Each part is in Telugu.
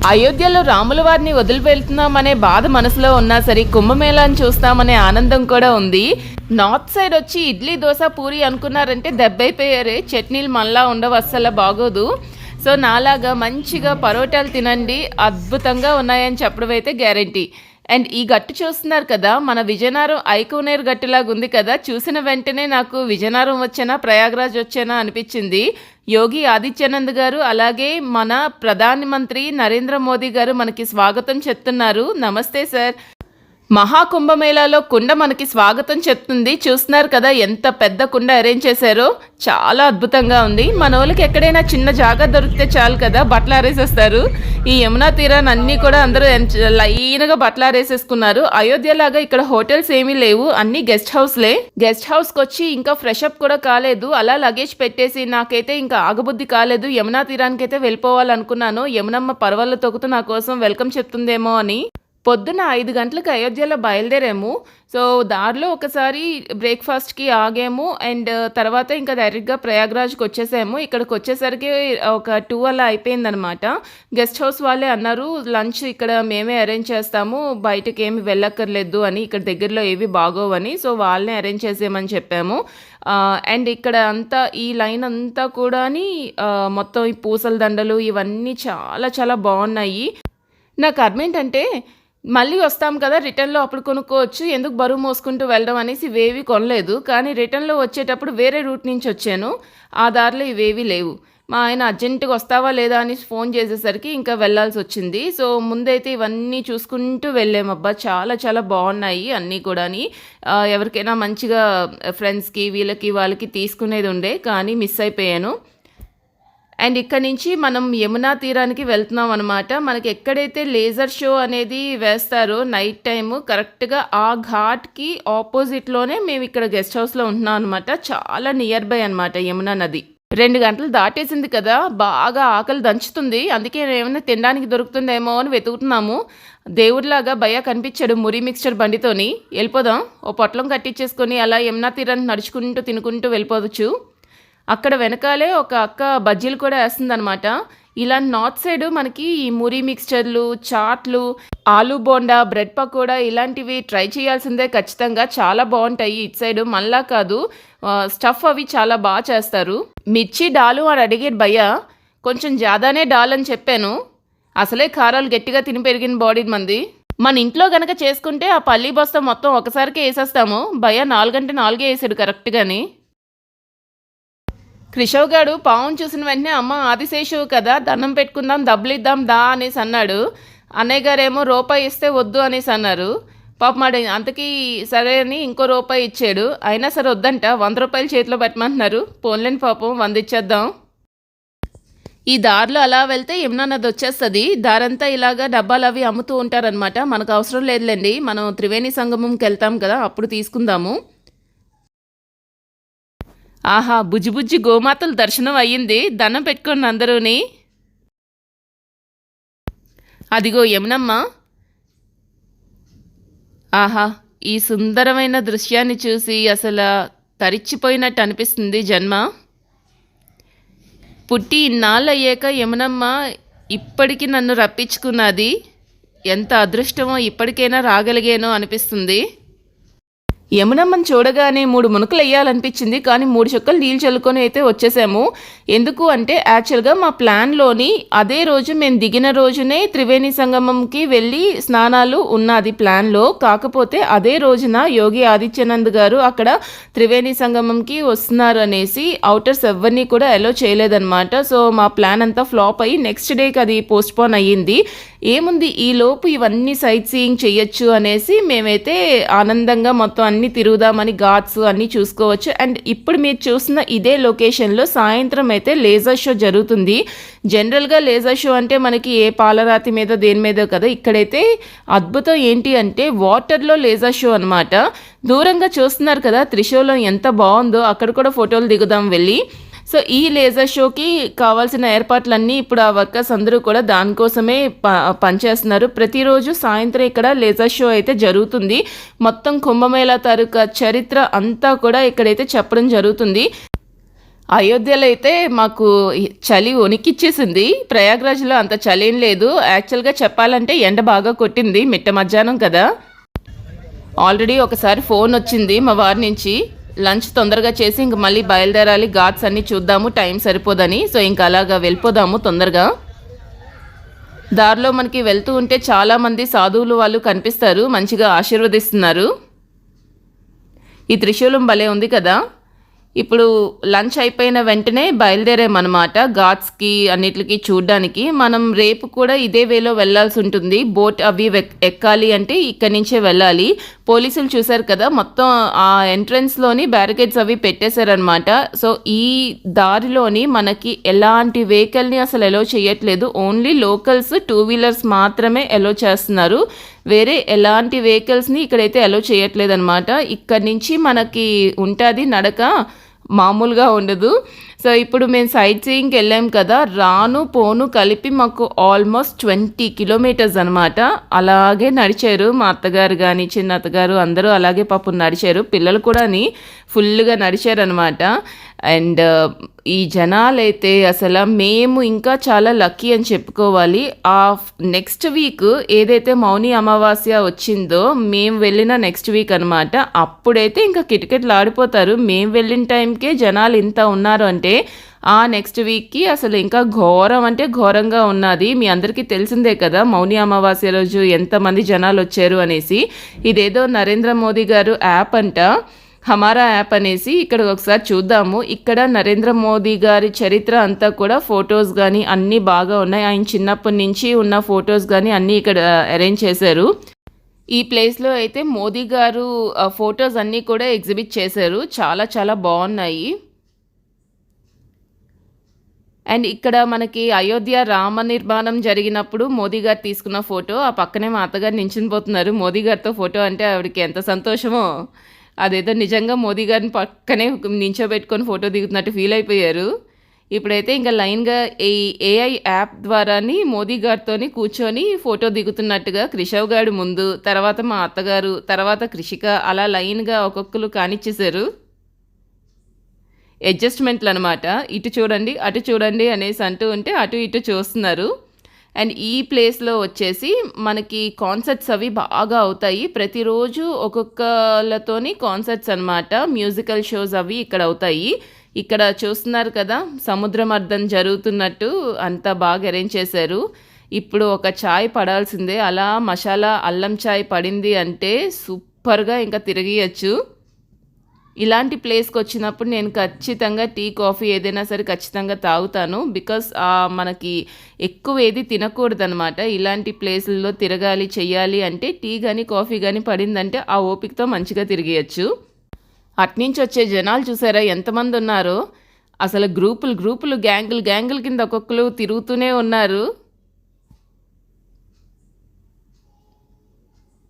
అయోధ్యలో రాముల వారిని వదిలి వెళ్తున్నామనే బాధ మనసులో ఉన్నా సరే కుంభమేళాన్ని చూస్తామనే ఆనందం కూడా ఉంది. నార్త్ సైడ్ వచ్చి ఇడ్లీ దోశ పూరి అనుకున్నారంటే దెబ్బైపోయారే. చట్నీలు మళ్ళా ఉండవు, అస్సలు బాగోదు. సో నాలాగా మంచిగా పరోటాలు తినండి, అద్భుతంగా ఉన్నాయని చెప్పడం అయితే గ్యారంటీ. అండ్ ఈ గట్టు చూస్తున్నారు కదా, మన విజయనగరం ఐకోనేరు గట్టులాగా ఉంది కదా. చూసిన వెంటనే నాకు విజయనగరం వచ్చేనా ప్రయాగ్రాజ్ వచ్చేనా అనిపించింది. యోగి ఆదిత్యనాథ్ గారు అలాగే మన ప్రధానమంత్రి నరేంద్ర మోదీ గారు మనకి స్వాగతం చెప్తున్నారు. నమస్తే సార్. మహాకుంభమేళాలో కుండ మనకి స్వాగతం చెప్తుంది. చూస్తున్నారు కదా ఎంత పెద్ద కుండ అరేంజ్ చేశారో, చాలా అద్భుతంగా ఉంది. మన వాళ్ళకి ఎక్కడైనా చిన్న జాగా దొరికితే చాలు కదా, బట్టలు ఆరేసేస్తారు. ఈ యమునా తీరాన్ని అన్నీ కూడా అందరూ లైన్గా బట్టలు ఆరేసేసుకున్నారు. అయోధ్య లాగా ఇక్కడ హోటల్స్ ఏమీ లేవు, అన్ని గెస్ట్ హౌస్లే. గెస్ట్ హౌస్కి వచ్చి ఇంకా ఫ్రెష్ అప్ కూడా కాలేదు, అలా లగేజ్ పెట్టేసి నాకైతే ఇంకా ఆగబుద్ధి కాలేదు. యమునా తీరానికి అయితే వెళ్ళిపోవాలనుకున్నాను. యమునమ్మ పర్వాలు తొక్కుతూ నా కోసం వెల్కమ్ చెప్తుందేమో అని. పొద్దున్న 5 గంటలకు అయోధ్యలో బయలుదేరాము. సో దారిలో ఒకసారి బ్రేక్ఫాస్ట్కి ఆగాము. అండ్ తర్వాత ఇంకా డైరెక్ట్గా ప్రయాగ్రాజ్కి వచ్చేసాము. ఇక్కడికి వచ్చేసరికి ఒక 2 అలా అయిపోయిందనమాట. గెస్ట్ హౌస్ వాళ్ళే అన్నారు లంచ్ ఇక్కడ మేమే అరేంజ్ చేస్తాము, బయటకి ఏమి వెళ్ళక్కర్లేదు అని, ఇక్కడ దగ్గరలో ఏవి బాగోవని. సో వాళ్ళనే అరేంజ్ చేసేయమని చెప్పాము. అండ్ ఇక్కడ అంతా ఈ లైన్ అంతా కూడా మొత్తం ఈ పూసల దండలు ఇవన్నీ చాలా చాలా బాగున్నాయి. నా కర్మ ఏంటంటే మళ్ళీ వస్తాం కదా రిటర్న్లో అప్పుడు కొనుక్కోవచ్చు, ఎందుకు బరువు మోసుకుంటూ వెళ్ళడం అనేసి ఇవేవి కొనలేదు. కానీ రిటర్న్లో వచ్చేటప్పుడు వేరే రూట్ నుంచి వచ్చాను, ఆ దారిలో ఇవేవి లేవు. మా ఆయన అర్జెంటుగా వస్తావా లేదా అని ఫోన్ చేసేసరికి ఇంకా వెళ్ళాల్సి వచ్చింది. సో ముందైతే ఇవన్నీ చూసుకుంటూ వెళ్ళామబ్బా, చాలా చాలా బాగున్నాయి అన్నీ కూడా. ఎవరికైనా మంచిగా ఫ్రెండ్స్కి వీళ్ళకి వాళ్ళకి తీసుకునేది ఉండే, కానీ మిస్ అయిపోయాను. అండ్ ఇక్కడ నుంచి మనం యమునా తీరానికి వెళ్తున్నాం అనమాట. మనకి ఎక్కడైతే లేజర్ షో అనేది వేస్తారో నైట్ టైము, కరెక్ట్గా ఆ ఘాట్కి ఆపోజిట్లోనే మేము ఇక్కడ గెస్ట్ హౌస్లో ఉంటున్నాం అనమాట. చాలా నియర్ బై అనమాట యమునా నది. 2 గంటలు దాటేసింది కదా, బాగా ఆకలి దంచుతుంది. అందుకే ఏమైనా తినడానికి దొరుకుతుందేమో అని వెతుకుతున్నాము. దేవుడిలాగా భయ్య కనిపించాడు మురి మిక్స్చర్ బండితోని. వెళ్ళిపోదాం, ఓ పొట్లం కట్టించేసుకొని అలా యమునా తీరానికి నడుచుకుంటూ తినుకుంటూ వెళ్ళిపోవచ్చు. అక్కడ వెనకాలే ఒక అక్క బజ్జీలు కూడా వేస్తుందనమాట. ఇలా నార్త్ సైడ్ మనకి ఈ మురి మిక్స్చర్లు, చాట్లు, ఆలూ బోండా, బ్రెడ్ పకోడా ఇలాంటివి ట్రై చేయాల్సిందే ఖచ్చితంగా. చాలా బాగుంటాయి ఇటు సైడ్, మళ్ళా కాదు స్టఫ్ అవి చాలా బాగా చేస్తారు. మిర్చి డాలు అని అడిగాడు భయ్య, కొంచెం జాదానే డాల్ అని చెప్పాను. అసలే కారాలు గట్టిగా తిని పెరిగిన బాడీ మంది. మన ఇంట్లో కనుక చేసుకుంటే ఆ పల్లీ బస్తా మొత్తం ఒకసారికే వేసేస్తాము. భయ్య 4 గంటలు 4 వేసాడు కరెక్ట్గాని. క్రిషవ్ గారు పావును చూసిన వెంటనే అమ్మ ఆదిశేషువు కదా, దండం పెట్టుకుందాం డబ్బులు ఇద్దాం దా అనేసి అన్నాడు. అన్నయ్య గారేమో రూపాయి ఇస్తే వద్దు అనేసి అన్నారు. పాప మాట అంతకీ సరే అని ఇంకో రూపాయి ఇచ్చాడు. అయినా సరే వద్దంట, 100 రూపాయలు చేతిలో పెట్టమంటున్నారు. పోన్లేని పాపం 100 ఇచ్చేద్దాం. ఈ దారిలో అలా వెళ్తే యమునా నది వచ్చేస్తుంది. దారంతా ఇలాగా డబ్బాలు అవి అమ్ముతూ ఉంటారనమాట. మనకు అవసరం లేదులేండి, మనం త్రివేణి సంగమంకి వెళ్తాం కదా అప్పుడు తీసుకుందాము. ఆహా, బుజ్జి గోమాతల దర్శనం అయ్యింది. దండం పెట్టుకోండి అందరూని. అదిగో యమునమ్మ. ఆహా, ఈ సుందరమైన దృశ్యాన్ని చూసి అసలు తరిచిపోయినట్టు అనిపిస్తుంది జన్మ. పుట్టి ఇన్నాళ్ళు అయ్యాక యమునమ్మ ఇప్పటికి నన్ను రప్పించుకున్నది. ఎంత అదృష్టమో, ఇప్పటికైనా రాగలిగానో అనిపిస్తుంది. యమునమ్మని చూడగానే 3 మునుకలు వేయాలనిపించింది, కానీ 3 చుక్కలు నీళ్ళు చల్లుకొని అయితే వచ్చేసాము. ఎందుకు అంటే యాక్చువల్గా మా ప్లాన్లోని అదే రోజు మేము దిగిన రోజునే త్రివేణి సంగమంకి వెళ్ళి స్నానాలు ఉన్నది ప్లాన్లో. కాకపోతే అదే రోజున యోగి ఆదిత్యనాథ్ గారు అక్కడ త్రివేణి సంగమంకి వస్తున్నారు అనేసి అవుటర్స్ ఎవరిని కూడా అలో చేయలేదన్నమాట. సో మా ప్లాన్ అంతా ఫ్లాప్ అయ్యి నెక్స్ట్ డేకి అది పోస్ట్పోన్ అయ్యింది. ఏముంది, ఈ లోపు ఇవన్నీ సైట్ సీయింగ్ చేయొచ్చు అనేసి మేమైతే ఆనందంగా మొత్తం అన్ని తిరుగుదామని ఘాట్స్ అన్నీ చూసుకోవచ్చు. అండ్ ఇప్పుడు మీరు చూసిన ఇదే లొకేషన్లో సాయంత్రం అయితే లేజర్ షో జరుగుతుంది. జనరల్గా లేజర్ షో అంటే మనకి ఏ పాలరాతి మీద దేని మీద కదా, ఇక్కడైతే అద్భుతం ఏంటి అంటే వాటర్లో లేజర్ షో అనమాట. దూరంగా చూస్తున్నారు కదా త్రిశూలం ఎంత బాగుందో, అక్కడ కూడా ఫోటోలు దిగుదాం వెళ్ళి. సో ఈ లేజర్ షోకి కావాల్సిన ఏర్పాట్లన్నీ ఇప్పుడు ఆ వర్కర్స్ అందరూ కూడా దానికోసమే పనిచేస్తున్నారు. ప్రతిరోజు సాయంత్రం ఇక్కడ లేజర్ షో అయితే జరుగుతుంది. మొత్తం కుంభమేళా తాలూకా చరిత్ర అంతా కూడా ఇక్కడైతే చెప్పడం జరుగుతుంది. అయోధ్యలో అయితే మాకు చలి వణికిచ్చేసింది. ప్రయాగ్రాజ్‌లో అంత చలేం లేదు. యాక్చువల్‌గా చెప్పాలంటే ఎండ బాగా కొట్టింది. మిట్ట మధ్యాహ్నం కదా! ఆల్రెడీ ఒకసారి ఫోనొచ్చింది మా వారి నుంచి. లంచ్ తొందరగా చేసి ఇంక మళ్ళీ బయలుదేరాలి. ఘాట్స్ అన్నీ చూద్దాము. టైం సరిపోదని. సో, ఇంక అలాగా వెళ్ళిపోదాము తొందరగా. దారిలో మనకి వెళ్తూ ఉంటే చాలామంది సాధువులు వాళ్ళు కనిపిస్తారు. మంచిగా ఆశీర్వదిస్తున్నారు. ఈ త్రిశూలం భలే ఉంది కదా! ఇప్పుడు లంచ్ అయిపోయిన వెంటనే బయలుదేరామనమాట ఘాట్స్‌కి అన్నిట్లికి చూడ్డానికి. మనం రేపు కూడా ఇదే వేలో వెళ్ళాల్సి ఉంటుంది. బోట్ అవి ఎక్కాలి అంటే ఇక్కడి నుంచే వెళ్ళాలి. పోలీసులు చూశారు కదా! మొత్తం ఆ ఎంట్రన్స్‌లోని బ్యారికేడ్స్ అవి పెట్టేశారనమాట. సో, ఈ దారిలోని మనకి ఎలాంటి వెహికల్‌ని అసలు అలో చేయట్లేదు. ఓన్లీ లోకల్స్, టూ వీలర్స్ మాత్రమే అలో చేస్తున్నారు. వేరే ఎలాంటి వెహికల్స్‌ని ఇక్కడైతే అలో చేయట్లేదనమాట. ఇక్కడి నుంచి మనకి ఉంటాది నడక, మామూలుగా ఉండదు. సో, ఇప్పుడు మేము సైట్ సీయింగ్‌కి వెళ్ళాం కదా! రాను, పోను కలిపి మాకు ఆల్మోస్ట్ 20 కిలోమీటర్స్ అనమాట. అలాగే నడిచారు మా అత్తగారు గాని, చిన్న అత్తగారు అందరూ అలాగే పాపం నడిచారు. పిల్లలు కూడాని ఫుల్‌గా నడిచారనమాట. అండ్ ఈ జనాలైతే అసల మేము ఇంకా చాలా లక్కీ అని చెప్పుకోవాలి. నెక్స్ట్ వీక్ ఏదైతే మౌని అమావాస్య వచ్చిందో మేము వెళ్ళిన నెక్స్ట్ వీక్ అనమాట. అప్పుడైతే ఇంకా కిటకిటలాడిపోతారు. మేము వెళ్ళిన టైంకే జనాలు ఇంత ఉన్నారు అంటే ఆ నెక్స్ట్ వీక్‌కి అసలు ఇంకా ఘోరం అంటే ఘోరంగా ఉన్నది. మీ అందరికీ తెలిసిందే కదా! మౌని అమావాస్య రోజు ఎంతమంది జనాలొచ్చారు అనేసి. ఇదేదో నరేంద్ర మోదీ గారు యాప్ అంట. హమారా యాప్ అనేసి ఇక్కడ ఒకసారి చూద్దాము. ఇక్కడ నరేంద్ర మోదీ గారి చరిత్ర అంతా కూడా ఫొటోస్ గానీ అన్నీ బాగా ఉన్నాయి. ఆయన చిన్నప్పటి నుంచి ఉన్న ఫొటోస్ గానీ అన్నీ ఇక్కడ అరేంజ్ చేశారు. ఈ ప్లేస్‌లో అయితే మోదీ గారు ఫొటోస్ అన్నీ కూడా ఎగ్జిబిట్ చేశారు. చాలా చాలా బావున్నాయి. అండ్ ఇక్కడ మనకి అయోధ్య రామ నిర్మాణం జరిగినప్పుడు మోదీ గారు తీసుకున్న ఫోటో. ఆ పక్కనే మా అత్తగారు నించునిపోతున్నారు. మోదీ గారితో ఫోటో అంటే ఆవిడకి ఎంత సంతోషమో. అదేదో నిజంగా మోదీ గారిని పక్కనే నించోబెట్టుకొని ఫోటో దిగుతున్నట్టు ఫీల్ అయిపోయారు. ఇప్పుడైతే ఇంకా లైన్‌గా ఈ ఏఐ యాప్ ద్వారాని మోదీ గారితోని కూర్చొని ఫోటో దిగుతున్నట్టుగా క్రిషవ్ గారు ముందు, తర్వాత మా అత్తగారు, తర్వాత క్రిషిక అలా లైన్‌గా ఒక్కొక్కరు కానిచ్చేశారు. అడ్జస్ట్‌మెంట్‌లనమాట. ఇటు చూడండి, అటు చూడండి అనేసి అంటూ ఉంటే అటు ఇటు చూస్తున్నారు. అండ్ ఈ ప్లేస్‌లో వచ్చేసి మనకి కాన్సర్ట్స్ అవి బాగా అవుతాయి. ప్రతిరోజు ఒక్కొక్కళ్ళతోని కాన్సర్ట్స్ అనమాట. మ్యూజికల్ షోస్ అవి ఇక్కడ అవుతాయి. ఇక్కడ చూస్తున్నారు కదా! సముద్ర మర్థం జరుగుతున్నట్టు అంతా బాగా అరేంజ్ చేశారు. ఇప్పుడు ఒక చాయ్ పడాల్సిందే. అలా మసాలా అల్లం చాయ్ పడింది అంటే సూపర్‌గా ఇంకా తిరిగియచ్చు. ఇలాంటి ప్లేస్‌కొచ్చినప్పుడు నేను ఖచ్చితంగా టీ, కాఫీ ఏదైనా సరే ఖచ్చితంగా తాగుతాను. బికాస్ మనకి ఎక్కువ ఏది తినకూడదనమాట. ఇలాంటి ప్లేసుల్లో తిరగాలి, చెయ్యాలి అంటే టీ గానీ, కాఫీ గానీ పడిందంటే ఆ ఓపికతో మంచిగా తిరిగేయచ్చు. అట్నుంచి వచ్చే జనాలు చూసారా ఎంతమందున్నారో. అసలు గ్రూపులు, గ్రూపులు, గ్యాంగులు, గ్యాంగుల కింద ఒక్కొక్కళ్ళు తిరుగుతూనే ఉన్నారు.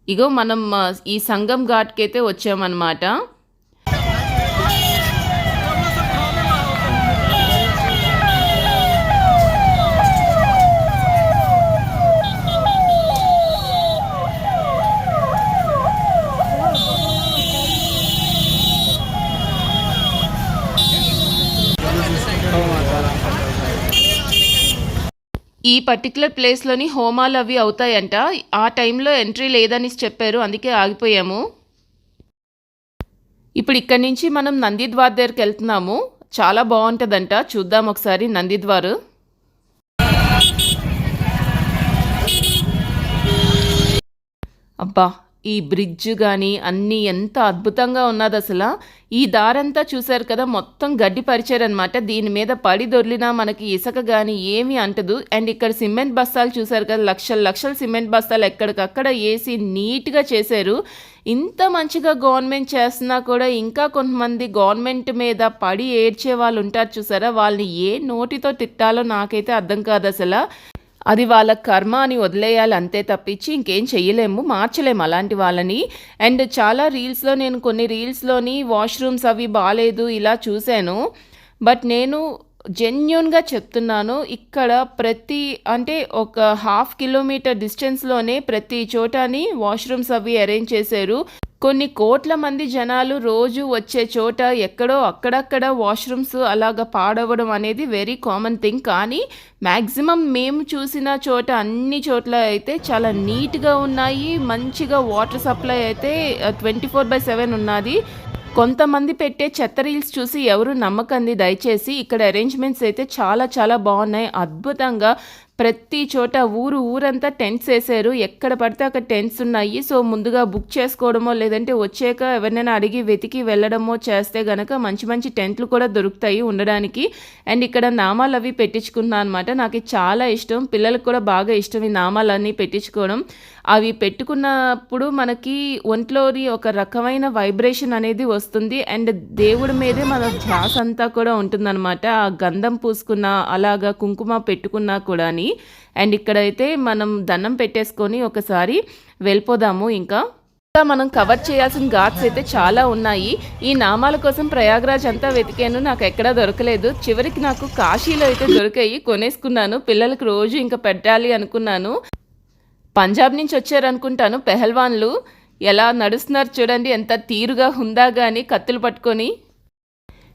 ఇగో మనం ఈ సంగం ఘాట్‌కైతే వచ్చామనమాట. ఈ పర్టిక్యులర్ ప్లేస్‌లోని హోమాలు అవి అవుతాయంట. ఆ టైంలో ఎంట్రీ లేదనేసి చెప్పారు. అందుకే ఆగిపోయాము. ఇప్పుడు ఇక్కడి నుంచి మనం నందిద్వార్ దగ్గరికెళ్తున్నాము. చాలా బావుంటదంట. చూద్దాం ఒకసారి నందిద్వార్. అబ్బా! ఈ బ్రిడ్జ్ గానీ అన్నీ ఎంత అద్భుతంగా ఉన్నదసల. ఈ దారంతా చూసారు కదా! మొత్తం గడ్డి పరిచారనమాట. దీని మీద పడి దొర్లినా మనకి ఇసక గానీ ఏమీ అంటదు. అండ్ ఇక్కడ సిమెంట్ బస్తాలు చూసారు కదా! లక్షల లక్షల సిమెంట్ బస్తాలు ఎక్కడికక్కడ ఏసి నీట్‌గా చేశారు. ఇంత మంచిగా గవర్నమెంట్ చేస్తున్నా కూడా ఇంకా కొంతమంది గవర్నమెంట్ మీద పడి ఏడ్చే వాళ్ళు ఉంటారు చూసారా? వాళ్ళని ఏ నోటితో తిట్టాలో నాకైతే అర్థం కాదసల. అది వాళ్ళ కర్మ అని వదిలేయాలి అంతే తప్పించి ఇంకేం చెయ్యలేము, మార్చలేము అలాంటి వాళ్ళని. అండ్ చాలా రీల్స్‌లో నేను కొన్ని రీల్స్‌లోని వాష్‌రూమ్స్ అవి బాలేదు ఇలా చూశాను. బట్ నేను జెన్యూన్‌గా చెప్తున్నాను. ఇక్కడ అంటే ఒక హాఫ్ కిలోమీటర్ డిస్టెన్స్‌లోనే ప్రతి చోటని వాష్‌రూమ్స్ అవి అరేంజ్ చేశారు. కొన్ని కోట్ల మంది జనాలు రోజు వచ్చే చోట ఎక్కడో అక్కడక్కడ వాష్రూమ్స్ అలాగా పాడవడం అనేది వెరీ కామన్ థింగ్. కానీ మ్యాక్సిమం మేము చూసిన చోట అన్ని చోట్ల అయితే చాలా నీట్గా ఉన్నాయి. మంచిగా వాటర్ సప్లై అయితే 24/7 ఉన్నది. కొంతమంది పెట్టే చెత్త రీల్స్ చూసి ఎవరు నమ్మకండి దయచేసి. ఇక్కడ అరేంజ్మెంట్స్ అయితే చాలా చాలా బాగున్నాయి, అద్భుతంగా. ప్రతి చోట ఊరంతా టెంట్స్ వేసారు. ఎక్కడ పడితే అక్కడ టెంట్స్ ఉన్నాయి. సో ముందుగా బుక్ చేసుకోవడమో లేదంటే వచ్చాక ఎవరినైనా అడిగి వెతికి వెళ్ళడమో చేస్తే గనక మంచి మంచి టెంట్లు కూడా దొరుకుతాయి ఉండడానికి. అండ్ ఇక్కడ నామాలు అవి పెట్టించుకున్నాను అనమాట. నాకు ఇది చాలా ఇష్టం, పిల్లలకు కూడా బాగా ఇష్టం ఈ నామాలన్నీ పెట్టించుకోవడం. అవి పెట్టుకున్నప్పుడు మనకి ఒంట్లోని ఒక రకమైన వైబ్రేషన్ అనేది వస్తుంది. అండ్ దేవుడి మీదే మన ధ్యాస అంతా కూడా ఉంటుందన్నమాట. ఆ గంధం పూసుకున్న అలాగా కుంకుమ పెట్టుకున్నా కూడా. అండ్ ఇక్కడైతే మనం దండం పెట్టేసుకొని ఒకసారి వెళ్ళిపోదాము. ఇంకా మనం కవర్ చేయాల్సిన ఘాట్స్ అయితే చాలా ఉన్నాయి. ఈ నామాల కోసం ప్రయాగ్రాజ్ అంతా వెతికాను, నాకు ఎక్కడా దొరకలేదు. చివరికి నాకు కాశీలో అయితే దొరికాయి, కొనేసుకున్నాను. పిల్లలకు రోజు ఇంకా పెట్టాలి అనుకున్నాను. పంజాబ్ నుంచి వచ్చారనుకుంటాను పెహల్వాన్లు. ఎలా నడుస్తున్నారు చూడండి, ఎంత తీరుగా హుందాగా అని కత్తులు పట్టుకొని.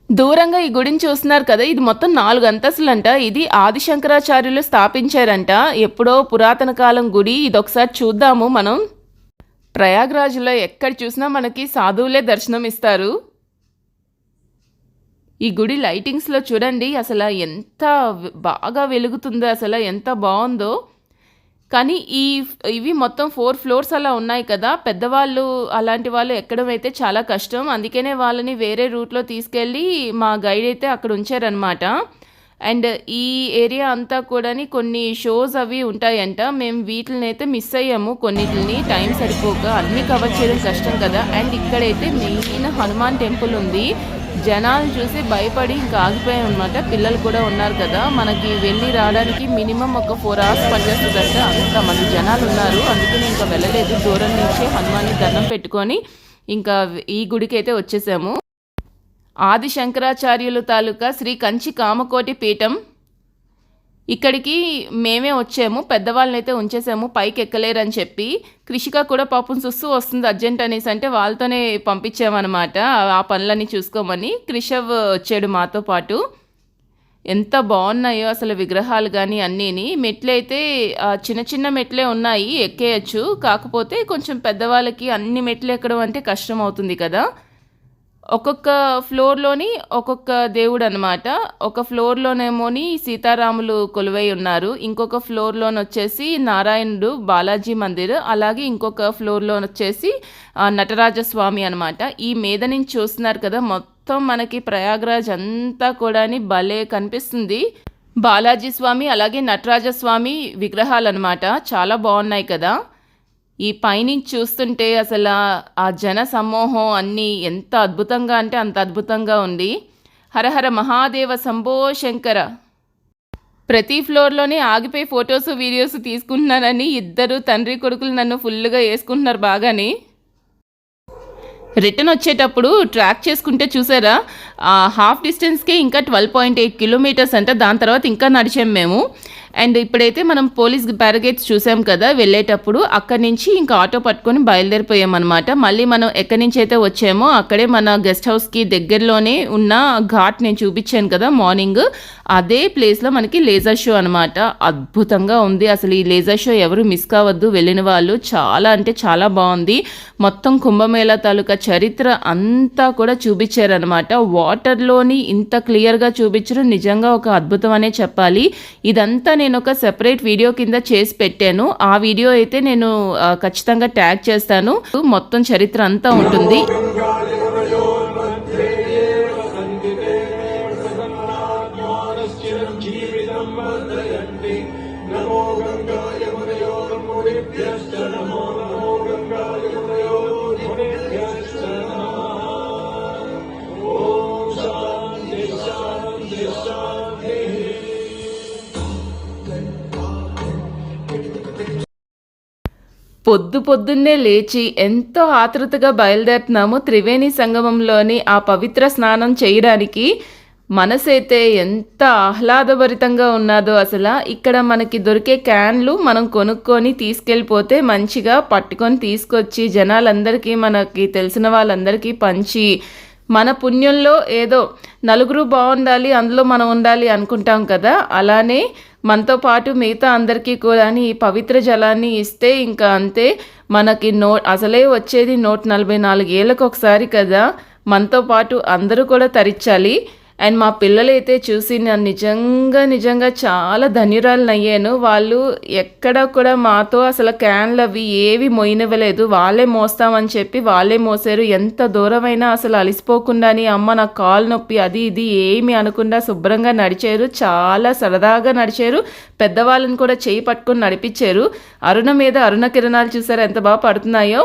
దూరంగా ఈ గుడిని చూస్తున్నారు కదా, ఇది మొత్తం 4 అంతస్తులంట. ఇది ఆదిశంకరాచార్యులు స్థాపించారంట, ఎప్పుడో పురాతన కాలం గుడి. ఇది ఒకసారి చూద్దాము మనం. ప్రయాగ్రాజ్లో ఎక్కడ చూసినా మనకి సాధువులే దర్శనం ఇస్తారు. ఈ గుడి లైటింగ్స్లో చూడండి అసలు ఎంత బాగా వెలుగుతుందో, అసలు ఎంత బాగుందో. కానీ ఇవి మొత్తం 4 ఫ్లోర్స్ అలా ఉన్నాయి కదా, పెద్దవాళ్ళు అలాంటి వాళ్ళు ఎక్కడం అయితే చాలా కష్టం. అందుకనే వాళ్ళని వేరే రూట్లో తీసుకెళ్ళి మా గైడ్ అయితే అక్కడ ఉంచారనమాట. అండ్ ఈ ఏరియా అంతా కూడా కొన్ని షోస్ అవి ఉంటాయంట. మేము వీటిని అయితే మిస్ అయ్యాము, కొన్నిటిని టైం సరిపోక. అన్నీ కవర్ చేయడం కష్టం కదా. అండ్ ఇక్కడైతే మెయిన్ హనుమాన్ టెంపుల్ ఉంది. జనాలు చూసి భయపడి ఇంకా ఆగిపోయాం అనమాట. పిల్లలు కూడా ఉన్నారు కదా, మనకి వెళ్ళి రావడానికి మినిమం ఒక 4 hours పట్టేస్తుందంట. అంతమంది జనాలు ఉన్నారు, అందుకని ఇంకా వెళ్ళలేదు. దూరం నుంచి హనుమాన్ని దండం పెట్టుకొని ఇంకా ఈ గుడికి అయితే వచ్చేసాము. ఆది శంకరాచార్యులు తాలూకా శ్రీ కంచి కామకోటి పీఠం. ఇక్కడికి మేమే వచ్చాము, పెద్దవాళ్ళని అయితే ఉంచేసాము, పైకి ఎక్కలేరని చెప్పి. కృషిక కూడా పాపం సుస్సు వస్తుంది అర్జెంట్ అనేసి అంటే వాళ్ళతోనే పంపించామన్నమాట ఆ పనులన్నీ చూసుకోమని. కృషవ్ వచ్చాడు మాతో పాటు. ఎంత బాగున్నాయో అసలు విగ్రహాలు కానీ అన్నీని. మెట్లు అయితే చిన్న చిన్న మెట్లే ఉన్నాయి, ఎక్కేయచ్చు. కాకపోతే కొంచెం పెద్దవాళ్ళకి అన్ని మెట్లు ఎక్కడం అంటే కష్టం అవుతుంది కదా. ఒక్కొక్క ఫ్లోర్లోని ఒక్కొక్క దేవుడు అనమాట. ఒక ఫ్లోర్లోనేమోని సీతారాములు కొలువై ఉన్నారు, ఇంకొక ఫ్లోర్లోని వచ్చేసి నారాయణుడు బాలాజీ మందిర్, అలాగే ఇంకొక ఫ్లోర్లో వచ్చేసి నటరాజస్వామి అనమాట. ఈ మీద నుంచి చూస్తున్నారు కదా, మొత్తం మనకి ప్రయాగ్రాజ్ అంతా కూడా భలే కనిపిస్తుంది. బాలాజీ స్వామి అలాగే నటరాజస్వామి విగ్రహాలు అనమాట, చాలా బాగున్నాయి కదా. ఈ పైనుంచి చూస్తుంటే అసలు ఆ జన సమూహం అన్నీ ఎంత అద్భుతంగా అంటే అంత అద్భుతంగా ఉంది. హరహర మహాదేవ శంభో శంకర. ప్రతి ఫ్లోర్లోనే ఆగిపోయి ఫొటోస్ వీడియోస్ తీసుకుంటున్నానని ఇద్దరు తండ్రి కొడుకులు నన్ను ఫుల్గా వేసుకుంటున్నారు బాగానే. రిటర్న్ వచ్చేటప్పుడు ట్రాక్ చేసుకుంటే చూసారా, హాఫ్ డిస్టెన్స్కే ఇంకా 12.8 kilometers అంట. దాని తర్వాత ఇంకా నడిచాం మేము. అండ్ ఇప్పుడైతే మనం పోలీస్ బ్యారిగేట్స్ చూసాం కదా వెళ్ళేటప్పుడు, అక్కడి నుంచి ఇంకా ఆటో పట్టుకొని బయలుదేరిపోయామన్నమాట. మళ్ళీ మనం ఎక్కడి నుంచి అయితే వచ్చామో అక్కడే మన గెస్ట్ హౌస్కి దగ్గరలోనే ఉన్న ఘాట్ నేను చూపించాను కదా మార్నింగ్, అదే ప్లేస్లో మనకి లేజర్ షో అనమాట. అద్భుతంగా ఉంది అసలు. ఈ లేజర్ షో ఎవరు మిస్ కావద్దు, వెళ్ళిన వాళ్ళు. చాలా అంటే చాలా బాగుంది. మొత్తం కుంభమేళా తాలూకా చరిత్ర అంతా కూడా చూపించారనమాట. వాటర్లోని ఇంత క్లియర్గా చూపించడం నిజంగా ఒక అద్భుతం అనే చెప్పాలి. ఇదంతా నేను ఒక సెపరేట్ వీడియో కింద చేసి పెట్టాను, ఆ వీడియో అయితే నేను ఖచ్చితంగా ట్యాగ్ చేస్తాను. మొత్తం చరిత్ర అంతా ఉంటుంది. పొద్దున్నే లేచి ఎంతో ఆతృతగా బయలుదేరుతున్నాము త్రివేణి సంగమంలోని ఆ పవిత్ర స్నానం చేయడానికి. మనసైతే ఎంత ఆహ్లాదభరితంగా ఉన్నాదో అసలు. ఇక్కడ మనకి దొరికే క్యాన్లు మనం కొనుక్కొని తీసుకెళ్ళిపోతే మంచిగా పట్టుకొని తీసుకొచ్చి జనాలందరికీ మనకి తెలిసిన వాళ్ళందరికీ పంచి మన పుణ్యంలో ఏదో నలుగురు బాగుండాలి అందులో మనం ఉండాలి అనుకుంటాం కదా, అలానే మనతో పాటు మిగతా అందరికీ కూడా ఈ పవిత్ర జలాన్ని ఇస్తే ఇంకా అంతే. మనకి అసలే వచ్చేది 144 ఏళ్ళకు ఒకసారి కదా, మనతో పాటు అందరూ కూడా తరించాలి. అండ్ మా పిల్లలైతే చూసి నేను నిజంగా చాలా ధన్యురాలను అయ్యాను. వాళ్ళు ఎక్కడ కూడా మాతో అసలు క్యాన్లు అవి ఏవి మోయనివ్వలేదు, వాళ్ళే మోస్తామని చెప్పి వాళ్ళే మోసారు. ఎంత దూరమైనా అసలు అలసిపోకుండాని అమ్మ నాకు కాలు నొప్పి అది ఇది ఏమి అనకుండా శుభ్రంగా నడిచారు. చాలా సరదాగా నడిచారు. పెద్దవాళ్ళని కూడా చేయి పట్టుకొని నడిపించారు. అరుణ మీద అరుణ కిరణాలు చూసారు ఎంత బాగా పడుతున్నాయో.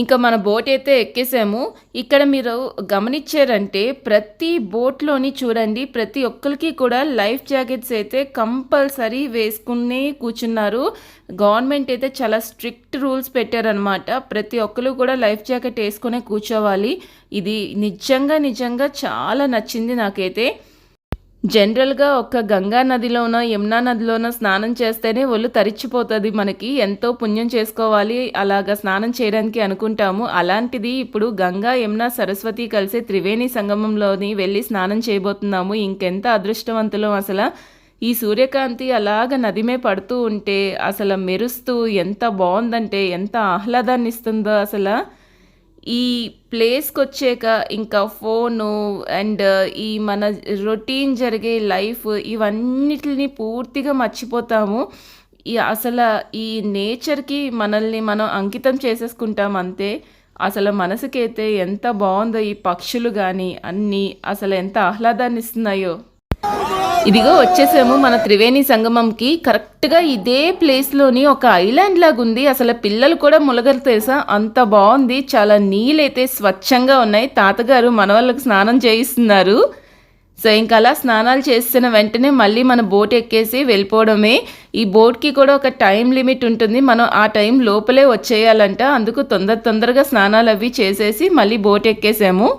ఇంకా మన బోట్ అయితే ఎక్కేసాము. ఇక్కడ మీరు గమనించారంటే ప్రతి బోట్లోని చూడండి ప్రతి ఒక్కరికి కూడా లైఫ్ జాకెట్స్ అయితే కంపల్సరీ వేసుకునే కూర్చున్నారు. గవర్నమెంట్ అయితే చాలా స్ట్రిక్ట్ రూల్స్ పెట్టారనమాట. ప్రతి ఒక్కరు కూడా లైఫ్ జాకెట్ వేసుకునే కూర్చోవాలి. ఇది నిజంగా చాలా నచ్చింది నాకైతే. జనరల్గా ఒక గంగా నదిలోనో యమునా నదిలోనో స్నానం చేస్తేనే ఒళ్ళు తరిచిపోతుంది, మనకి ఎంతో పుణ్యం చేసుకోవాలి అలాగా స్నానం చేయడానికి అనుకుంటాము. అలాంటిది ఇప్పుడు గంగా యమునా సరస్వతి కలిసి త్రివేణి సంగమంలోని వెళ్ళి స్నానం చేయబోతున్నాము. ఇంకెంత అదృష్టవంతులం అసలు. ఈ సూర్యకాంతి అలాగ నదిమే పడుతూ ఉంటే అసలు మెరుస్తూ ఎంత బాగుందంటే ఎంత ఆహ్లాదాన్ని ఇస్తుందో అసలు. ఈ ప్లేస్కి వచ్చాక ఇంకా ఫోను అండ్ ఈ మన రొటీన్ జరిగే లైఫ్ ఇవన్నిటిని పూర్తిగా మర్చిపోతాము. అసలు ఈ నేచర్కి మనల్ని మనం అంకితం చేసేసుకుంటాం అంతే. అసలు మనసుకైతే ఎంత బాగుందో ఈ పక్షులు కానీ అన్నీ అసలు ఎంత ఆహ్లాదాన్ని ఇస్తున్నాయో. ఇదిగో వచ్చేసాము మన త్రివేణి సంగమంకి. కరెక్ట్గా ఇదే ప్లేస్లోని ఒక ఐలాండ్ లాగా ఉంది. అసలు పిల్లలు కూడా ములగలు తెలుసా, అంత బాగుంది. చాలా నీళ్ళైతే స్వచ్ఛంగా ఉన్నాయి. తాతగారు మన వాళ్ళకి స్నానం చేయిస్తున్నారు. సో ఇంకా అలా స్నానాలు చేసిన వెంటనే మళ్ళీ మన బోట్ ఎక్కేసి వెళ్ళిపోవడమే. ఈ బోట్కి కూడా ఒక టైం లిమిట్ ఉంటుంది, మనం ఆ టైం లోపలే వచ్చేయాలంట. అందుకు తొందరగా స్నానాలు అవి చేసేసి మళ్ళీ బోట్ ఎక్కేసాము.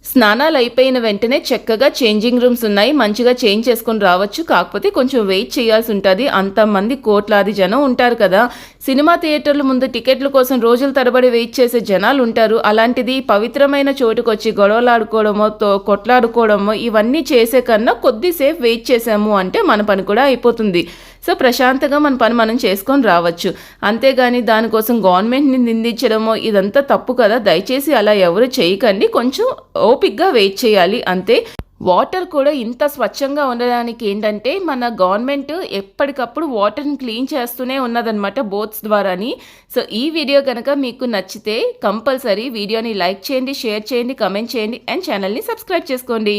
స్నానాలు అయిపోయిన వెంటనే చక్కగా చేంజింగ్ రూమ్స్ ఉన్నాయి, మంచిగా చేంజ్ చేసుకొని రావచ్చు. కాకపోతే కొంచెం వెయిట్ చేయాల్సి ఉంటుంది, అంతమంది కోట్లాది జనం ఉంటారు కదా. సినిమా థియేటర్ల ముందు టికెట్ల కోసం రోజుల తరబడి వెయిట్ చేసే జనాలు ఉంటారు. అలాంటిది పవిత్రమైన చోటుకు వచ్చి గొడవలాడుకోవడమో కొట్లాడుకోవడమో ఇవన్నీ చేసే కన్నా కొద్దిసేపు వెయిట్ చేసాము అంటే మన పని కూడా అయిపోతుంది. సో ప్రశాంతంగా మన పని మనం చేసుకొని రావచ్చు. అంతేగాని దానికోసం గవర్నమెంట్ని నిందించడమో ఇదంతా తప్పు కదా. దయచేసి అలా ఎవరు చేయకండి, కొంచెం ఓపిక్గా వెయిట్ చేయాలి అంతే. వాటర్ కూడా ఇంత స్వచ్ఛంగా ఉండడానికి ఏంటంటే మన గవర్నమెంట్ ఎప్పటికప్పుడు వాటర్ని క్లీన్ చేస్తూనే ఉన్నదనమాట బోట్స్ ద్వారాని. సో ఈ వీడియో కనుక మీకు నచ్చితే కంపల్సరీ వీడియోని లైక్ చేయండి, షేర్ చేయండి, కమెంట్ చేయండి అండ్ ఛానల్ని సబ్స్క్రైబ్ చేసుకోండి.